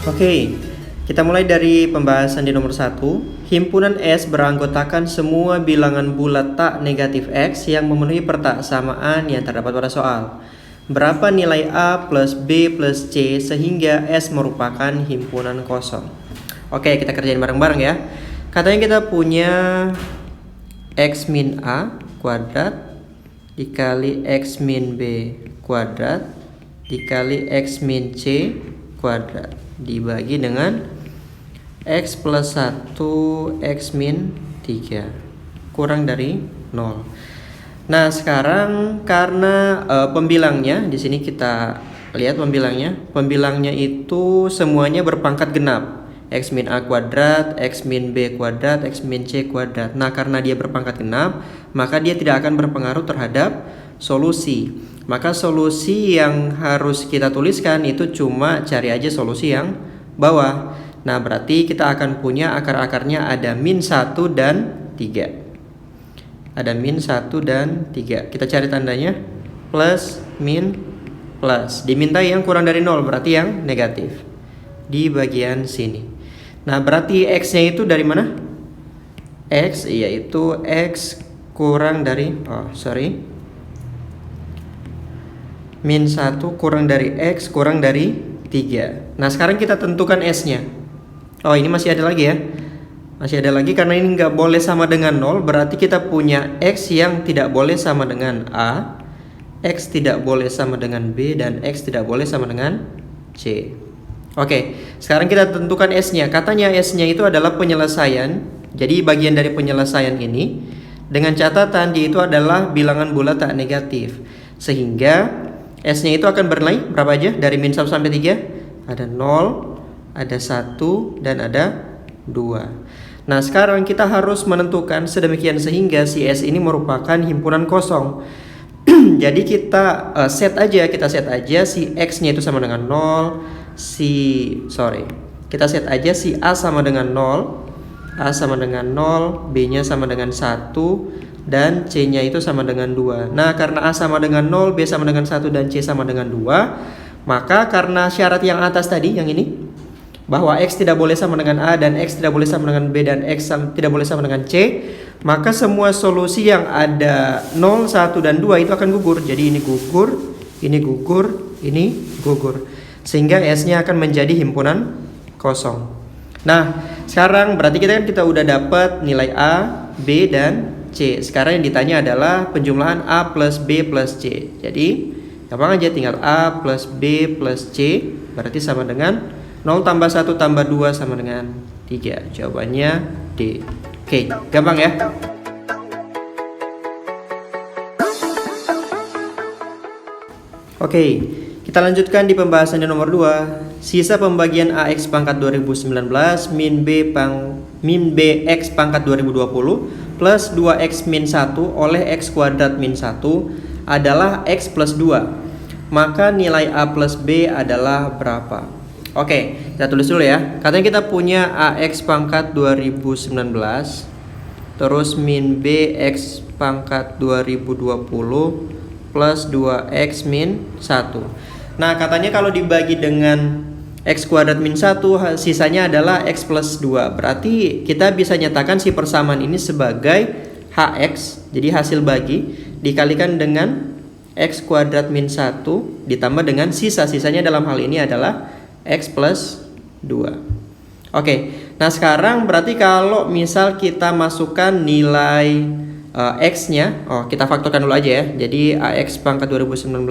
Oke, kita mulai dari pembahasan di nomor 1. Himpunan S beranggotakan semua bilangan bulat tak negatif X yang memenuhi persamaan yang terdapat pada soal. Berapa nilai A plus B plus C sehingga S merupakan himpunan kosong? Oke, kita kerjain bareng-bareng ya. Katanya kita punya X min A kuadrat dikali X min B kuadrat dikali X min C kuadrat dibagi dengan X plus 1 X min 3 kurang dari 0. Nah, sekarang karena pembilangnya di sini kita lihat pembilangnya. Pembilangnya itu semuanya berpangkat genap. X min A kuadrat, X min B kuadrat, X min C kuadrat. Nah, karena dia berpangkat genap, maka dia tidak akan berpengaruh terhadap solusi. Maka solusi yang harus kita tuliskan itu cuma cari aja solusi yang bawah. Nah, berarti kita akan punya akar-akarnya ada min 1 dan 3. Ada min 1 dan 3. Kita cari tandanya plus, min, plus. Diminta yang kurang dari 0, berarti yang negatif. Di bagian sini. Nah, berarti X-nya itu dari mana? X, yaitu X kurang dari, min 1 kurang dari X kurang dari 3. Nah, sekarang kita tentukan S-nya. Oh, ini masih ada lagi ya. Masih ada lagi karena ini nggak boleh sama dengan 0. Berarti kita punya X yang tidak boleh sama dengan A, X tidak boleh sama dengan B, dan X tidak boleh sama dengan C. Oke, sekarang kita tentukan S-nya. Katanya S-nya itu adalah penyelesaian. Jadi bagian dari penyelesaian ini dengan catatan dia itu adalah bilangan bulat tak negatif. Sehingga S-nya itu akan bernilai berapa aja? Dari min 1 sampai 3 ada 0, ada 1, dan ada 2. Nah, sekarang kita harus menentukan sedemikian sehingga si S ini merupakan himpunan kosong. Jadi kita set aja si X-nya itu sama dengan 0, kita set aja si A sama dengan 0, A sama dengan 0, B-nya sama dengan 1, dan C-nya itu sama dengan 2. Nah, karena A sama dengan 0, B sama dengan 1, dan C sama dengan 2, maka karena syarat yang atas tadi, yang ini, bahwa X tidak boleh sama dengan A, dan X tidak boleh sama dengan B, dan X tidak boleh sama dengan C, maka semua solusi yang ada 0, 1, dan 2 itu akan gugur. Jadi ini gugur, ini gugur, ini gugur. Sehingga S-nya akan menjadi himpunan kosong. Nah, sekarang berarti kita udah dapat nilai A, B, dan C. Sekarang yang ditanya adalah penjumlahan A plus B plus C. Jadi gampang aja, tinggal A plus B plus C berarti sama dengan 0 tambah 1 tambah 2 sama dengan 3. Jawabannya D. Oke, gampang ya. Oke, kita lanjutkan di pembahasan di nomor 2. Sisa pembagian AX pangkat 2019 min B X pangkat 2020 plus 2X min 1 oleh X kuadrat min 1 adalah X plus 2. Maka nilai A plus B adalah berapa? Oke, kita tulis dulu ya. Katanya kita punya AX pangkat 2019 terus min B X pangkat 2020 plus 2X min 1. Nah, katanya kalau dibagi dengan X kuadrat min 1, sisanya adalah X plus 2. Berarti kita bisa nyatakan si persamaan ini sebagai HX, jadi hasil bagi, dikalikan dengan X kuadrat min 1 ditambah dengan sisa-sisanya dalam hal ini adalah X plus 2. Oke, nah sekarang berarti kalau misal kita masukkan nilai X-nya, kita faktorkan dulu aja ya. Jadi AX pangkat 2019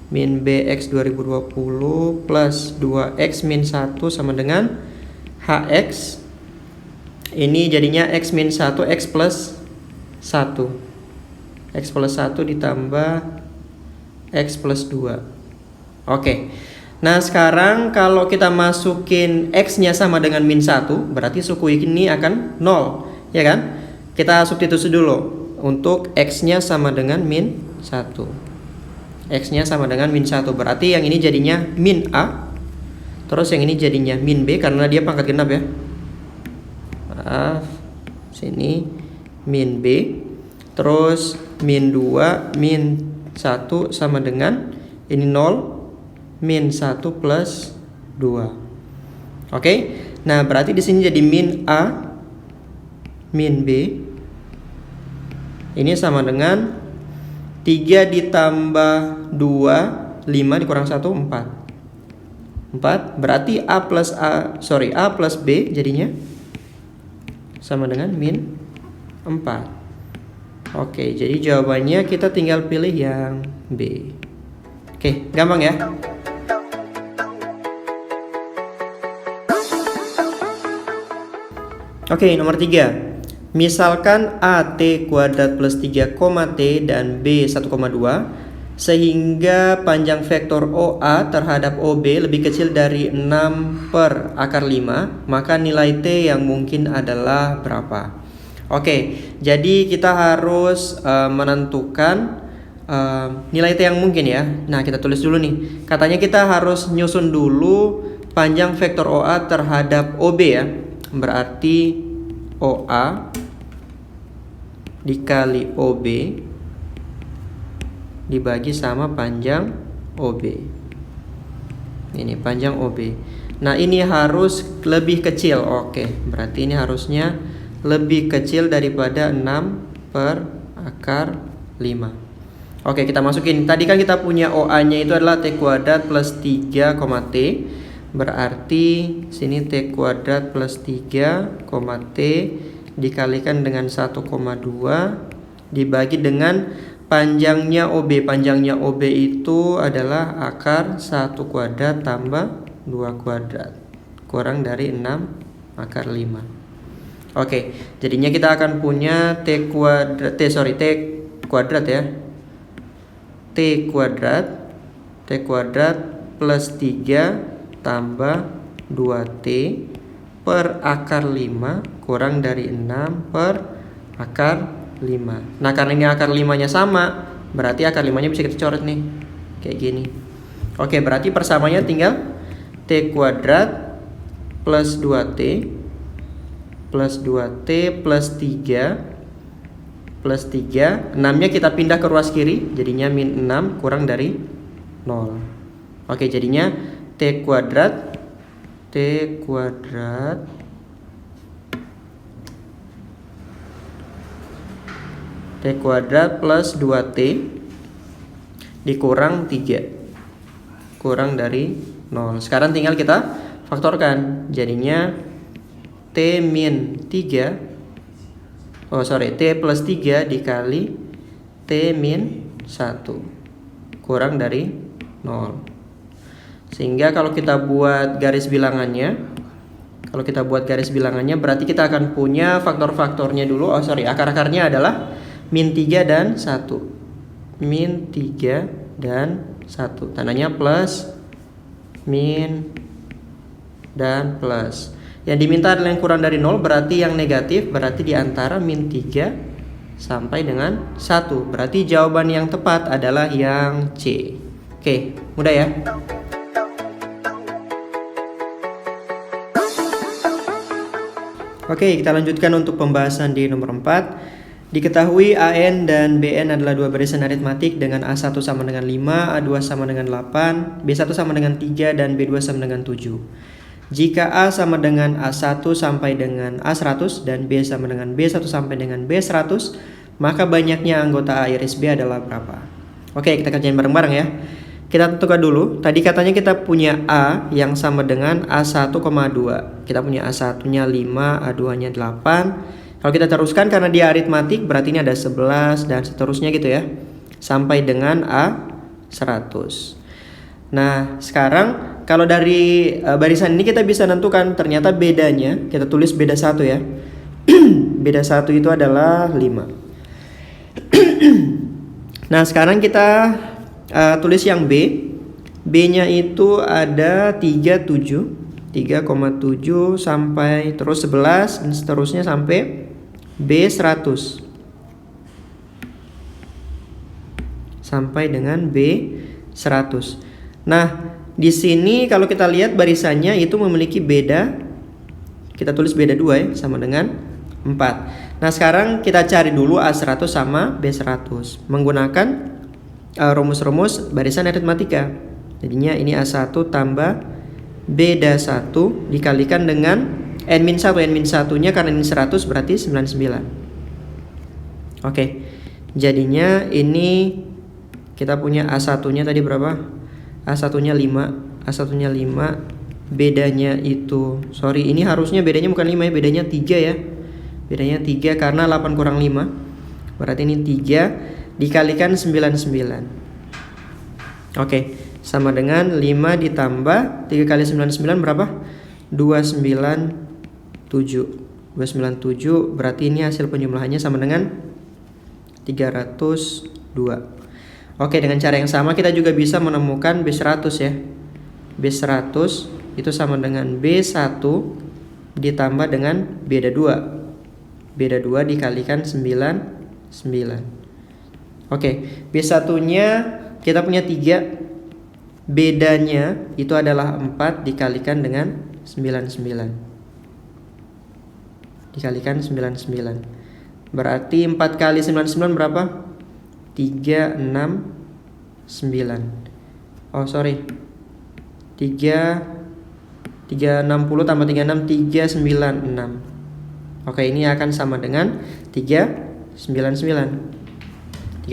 min BX 2020 plus 2X min 1 sama dengan HX. Ini jadinya X min 1 X plus 1. X plus 1 ditambah X plus 2. Oke. Nah, sekarang kalau kita masukin X-nya sama dengan min 1, berarti suku ini akan 0, ya kan? Kita substitusi dulu. Untuk X-nya sama dengan min 1. X-nya sama dengan min 1. Berarti yang ini jadinya min A. Terus yang ini jadinya min B karena dia pangkat genap ya. Maaf. Sini min B. Terus min 2, min 1 sama dengan ini 0, min 1 plus 2. Oke, nah berarti di sini jadi min A, min B. Ini sama dengan 3 ditambah 2, 5 dikurang 1, 4. 4, berarti A plus B jadinya sama dengan min 4. Oke, jadi jawabannya kita tinggal pilih yang B. Oke, gampang ya. Oke, nomor 3. Misalkan AT kuadrat plus 3, T dan B 1,2 sehingga panjang vektor OA terhadap OB lebih kecil dari 6 per akar 5, maka nilai T yang mungkin adalah berapa? Oke, jadi kita harus menentukan nilai T yang mungkin ya. Nah, kita tulis dulu nih. Katanya kita harus nyusun dulu panjang vektor OA terhadap OB ya. Berarti OA dikali OB dibagi sama panjang OB. Ini panjang OB. Nah, ini harus lebih kecil. Oke, berarti ini harusnya lebih kecil daripada 6 per akar 5. Oke, kita masukin. Tadi kan kita punya OA-nya itu adalah T kuadrat plus 3, T. Berarti sini T kuadrat plus 3, T dikalikan dengan 1,2 dibagi dengan panjangnya OB. Panjangnya OB itu adalah akar 1 kuadrat tambah 2 kuadrat kurang dari 6 akar 5. Oke, jadinya kita akan punya T kuadrat ya. T kuadrat plus 3 tambah 2T per akar 5 kurang dari 6 per akar 5. Nah, karena ini akar 5-nya sama, berarti akar 5-nya bisa kita coret nih. Kayak gini. Oke, berarti persamanya tinggal T kuadrat plus 2T plus 2T plus 3 plus 3. 6-nya kita pindah ke ruas kiri, jadinya min 6 kurang dari 0. Oke, jadinya T kuadrat plus 2T dikurang 3 kurang dari 0. Sekarang tinggal kita faktorkan. Jadinya T min 3 T plus 3 dikali T min 1 kurang dari 0. Sehingga kalau kita buat garis bilangannya, berarti kita akan punya faktor-faktornya dulu. Akar-akarnya adalah min 3 dan 1. Min 3 dan 1. Tandanya plus, min, dan plus. Yang diminta adalah yang kurang dari 0, berarti yang negatif, berarti di antara min 3 sampai dengan 1. Berarti jawaban yang tepat adalah yang C. Oke, mudah ya? Oke, kita lanjutkan untuk pembahasan di nomor 4. Diketahui AN dan BN adalah dua barisan aritmatik dengan A1 sama dengan 5, A2 sama dengan 8, B1 sama dengan 3, dan B2 sama dengan 7. Jika A sama dengan A1 sampai dengan A100 dan B sama dengan B1 sampai dengan B100, maka banyaknya anggota A iris B adalah berapa? Oke, kita kerjain bareng-bareng ya. Kita tentukan dulu. Tadi katanya kita punya A yang sama dengan A1,2. Kita punya A1-nya 5, A2-nya 8. Kalau kita teruskan karena dia aritmatik, berarti ini ada 11 dan seterusnya gitu ya. Sampai dengan A100. Nah, sekarang kalau dari barisan ini kita bisa tentukan ternyata bedanya. Kita tulis beda 1 ya. Beda 1 itu adalah 5. Nah, sekarang kita tulis yang B. B-nya itu ada 3,7 sampai terus 11 dan seterusnya sampai B100. Sampai dengan B100. Nah, di sini kalau kita lihat barisannya itu memiliki beda. Kita tulis beda 2 ya, sama dengan 4. Nah, sekarang kita cari dulu A100 sama B100 menggunakan rumus-rumus barisan aritmatika. Jadinya ini A1 tambah B-1 dikalikan dengan N-1. N-1-nya karena ini 100 berarti 99. Oke. Jadinya ini kita punya A1-nya tadi berapa? A1-nya 5. A1-nya 5. Bedanya itu, sorry, ini harusnya bedanya bukan 5 ya, bedanya 3 ya. Bedanya 3 karena 8 kurang 5. Berarti ini 3 dikalikan 99. Oke, sama dengan 5 ditambah 3 kali 99 berapa? 297. 297 berarti ini hasil penjumlahannya sama dengan 302. Oke, dengan cara yang sama kita juga bisa menemukan B100 ya. B100 itu sama dengan B1 ditambah dengan beda 2. Beda 2 dikalikan 99. Oke, B1-nya kita punya 3. Bedanya itu adalah 4 dikalikan dengan 99. Dikalikan 99. Berarti 4 kali 99 berapa? 369. Oh, sorry. 360 tambah 36 396. Oke, ini akan sama dengan 399.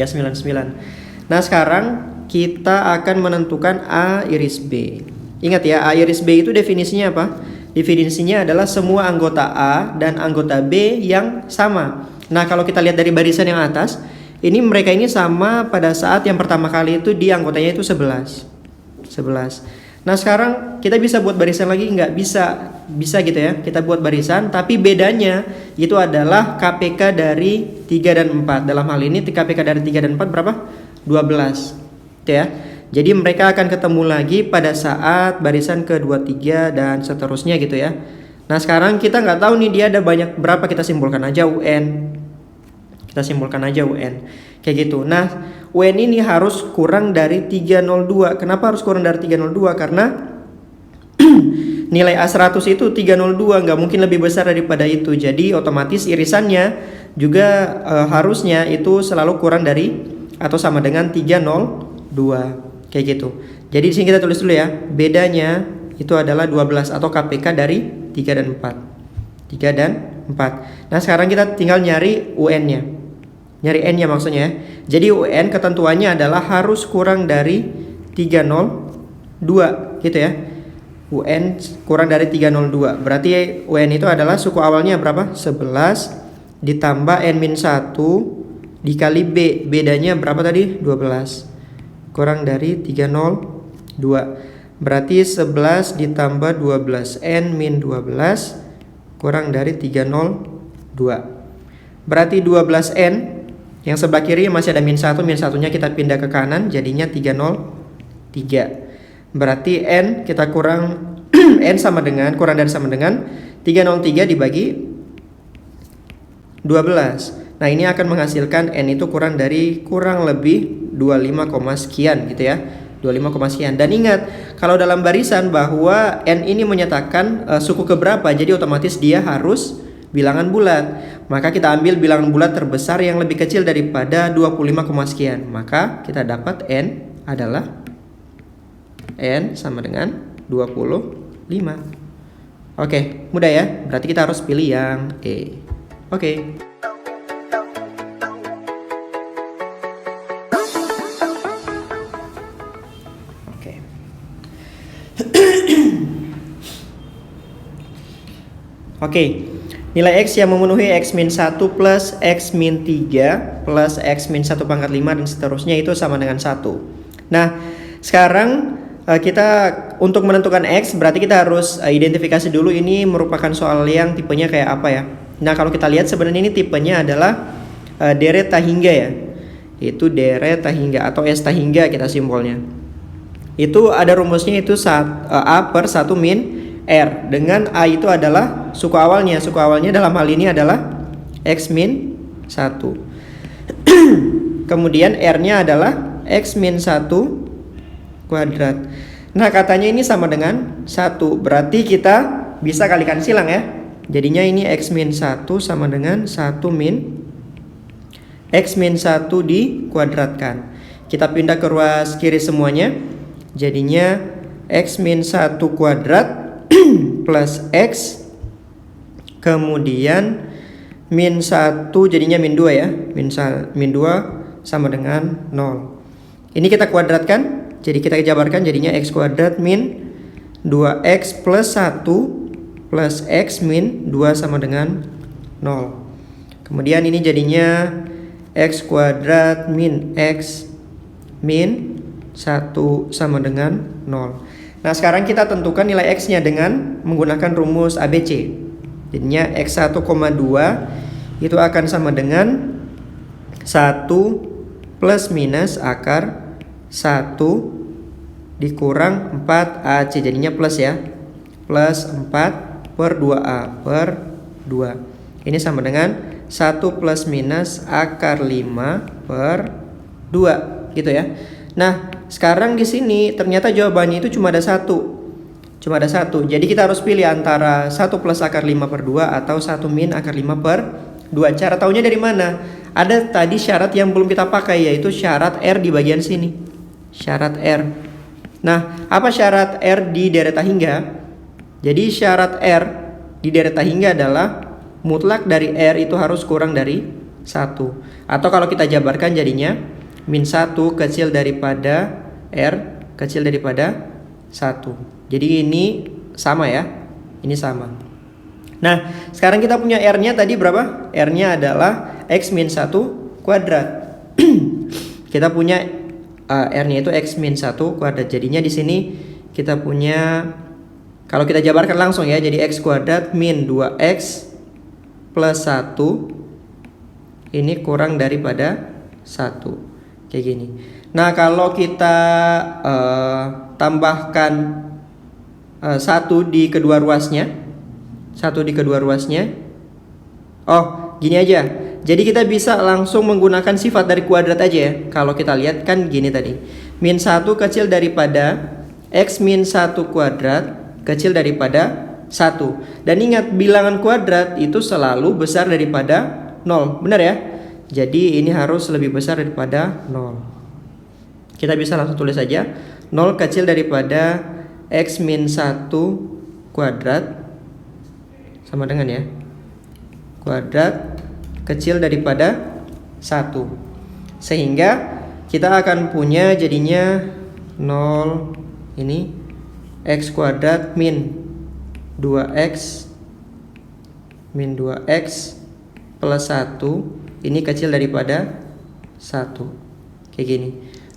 Nah, sekarang kita akan menentukan A iris B. Ingat ya, A iris B itu definisinya apa? Definisinya adalah semua anggota A dan anggota B yang sama. Nah, kalau kita lihat dari barisan yang atas, ini mereka ini sama pada saat yang pertama kali itu di anggotanya itu 11. Nah, sekarang kita bisa buat barisan lagi? Nggak bisa. Bisa gitu ya, kita buat barisan, tapi bedanya itu adalah KPK dari 3 dan 4. Dalam hal ini KPK dari 3 dan 4 berapa? 12 gitu ya. Jadi mereka akan ketemu lagi pada saat barisan ke-2, 3 dan seterusnya gitu ya. Nah, sekarang kita nggak tahu nih dia ada banyak berapa, kita simpulkan aja UN. Kayak gitu. Nah, UN ini harus kurang dari 302. Kenapa harus kurang dari 302? Karena nilai A100 itu 302, nggak mungkin lebih besar daripada itu. Jadi otomatis irisannya juga harusnya itu selalu kurang dari atau sama dengan 302. Kayak gitu. Jadi di sini kita tulis dulu ya. Bedanya itu adalah 12 atau KPK dari 3 dan 4. 3 dan 4. Nah, sekarang kita tinggal nyari UN-nya. Nyari N-nya maksudnya. Jadi UN ketentuannya adalah harus kurang dari 302 gitu ya. UN kurang dari 302. Berarti UN itu adalah suku awalnya berapa? 11 ditambah N-1 dikali B. Bedanya berapa tadi? 12. Kurang dari 302. Berarti 11 ditambah 12 N-12 kurang dari 302. Berarti 12N yang sebelah kiri masih ada -1, -1-nya kita pindah ke kanan jadinya 303. Berarti N kita kurang N sama dengan kurang dari sama dengan 303 dibagi 12. Nah, ini akan menghasilkan N itu kurang lebih 25, sekian gitu ya. 25, sekian. Dan ingat, kalau dalam barisan bahwa N ini menyatakan suku keberapa, jadi otomatis dia harus bilangan bulat. Maka kita ambil bilangan bulat terbesar yang lebih kecil daripada 25, sekian. Maka kita dapat N adalah N sama dengan 25. Oke, mudah ya. Berarti kita harus pilih yang E. Oke. Oke. Nilai X yang memenuhi X-1 plus X-3 plus X-1 pangkat 5 dan seterusnya itu sama dengan 1. Nah, sekarang kita untuk menentukan X berarti kita harus identifikasi dulu ini merupakan soal yang tipenya kayak apa ya. Nah, kalau kita lihat sebenarnya ini tipenya adalah deret tahingga ya. Itu deret tahingga atau S tahingga kita simbolnya. Itu ada rumusnya itu A per 1 min R, dengan A itu adalah suku awalnya. Suku awalnya dalam hal ini adalah X-1. Kemudian R-nya adalah X-1 kuadrat. Nah, katanya ini sama dengan 1. Berarti kita bisa kalikan silang ya. Jadinya ini X min 1 sama dengan 1 min X min 1 dikuadratkan. Kita pindah ke ruas kiri semuanya. Jadinya X min 1 kuadrat plus X, kemudian min 1 jadinya min 2 ya. Min 2 sama dengan 0. Ini kita kuadratkan, jadi kita jabarkan jadinya X kuadrat min 2X plus 1 plus X min 2 sama dengan 0. Kemudian ini jadinya X kuadrat min X min 1 sama dengan 0. Nah sekarang kita tentukan nilai X-nya dengan menggunakan rumus ABC. Jadinya X 1,2 itu akan sama dengan 1 plus minus akar 1 dikurang 4AC. Jadinya plus ya, plus 4 per 2A per 2. Ini sama dengan 1 plus minus akar 5 per 2 gitu ya. Nah sekarang di sini ternyata jawabannya itu cuma ada satu. Jadi kita harus pilih antara 1 plus akar 5 per 2 atau 1 min akar 5 per 2. Cara taunya dari mana? Ada tadi syarat yang belum kita pakai, yaitu syarat R di bagian sini. Syarat R. Nah, apa syarat R di dereta hingga? Jadi syarat R di dereta hingga adalah mutlak dari R itu harus kurang dari 1. Atau kalau kita jabarkan jadinya min 1 kecil daripada R kecil daripada 1. Jadi ini sama ya. Ini sama. Nah, sekarang kita punya R-nya tadi berapa? R-nya adalah X min 1 kuadrat. Kita punya R-nya itu X min 1 kuadrat. Jadinya di sini kita punya, kalau kita jabarkan langsung ya, jadi X kuadrat min 2X plus 1 ini kurang daripada 1. Kayak gini. Nah, kalau kita tambahkan 1 di kedua ruasnya, oh gini aja. Jadi kita bisa langsung menggunakan sifat dari kuadrat aja ya. Kalau kita lihat kan gini tadi, min 1 kecil daripada X min 1 kuadrat kecil daripada 1. Dan ingat, bilangan kuadrat itu selalu besar daripada 0. Benar ya? Jadi ini harus lebih besar daripada 0. Kita bisa langsung tulis saja 0 kecil daripada X min 1 kuadrat sama dengan ya, kuadrat kecil daripada 1. Sehingga kita akan punya jadinya 0 ini X kuadrat min 2X plus 1 ini kecil daripada 1. Kayak gini.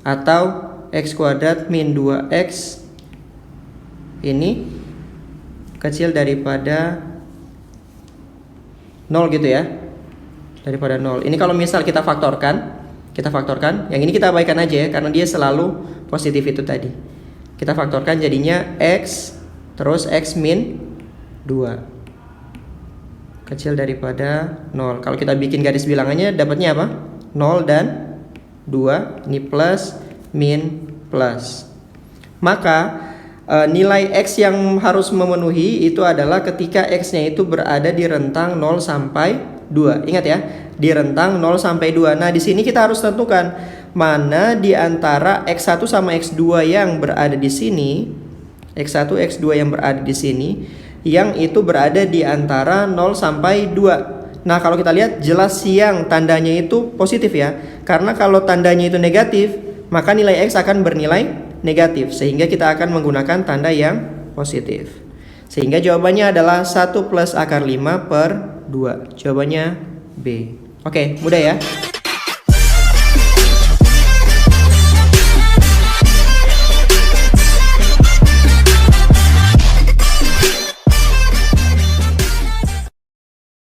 Atau X kuadrat min 2X ini kecil daripada 0 gitu ya. Daripada 0. Ini kalau misal kita faktorkan, yang ini kita abaikan aja ya, karena dia selalu positif itu tadi. Kita faktorkan jadinya X terus X min 2 kecil daripada 0. Kalau kita bikin garis bilangannya dapatnya apa? 0 dan 2. Ini plus, min, plus. Maka nilai X yang harus memenuhi itu adalah ketika X-nya itu berada di rentang 0 sampai 2. Ingat ya, di rentang 0 sampai 2. Nah, di sini kita harus tentukan mana di antara X1 sama X2 yang berada di sini, X1, X2 yang berada di sini, yang itu berada di antara 0 sampai 2. Nah, kalau kita lihat jelas yang tandanya itu positif ya. Karena kalau tandanya itu negatif, maka nilai X akan bernilai negatif, sehingga kita akan menggunakan tanda yang positif. Sehingga jawabannya adalah 1 plus akar 5 per 2. Jawabannya B. Oke, mudah ya.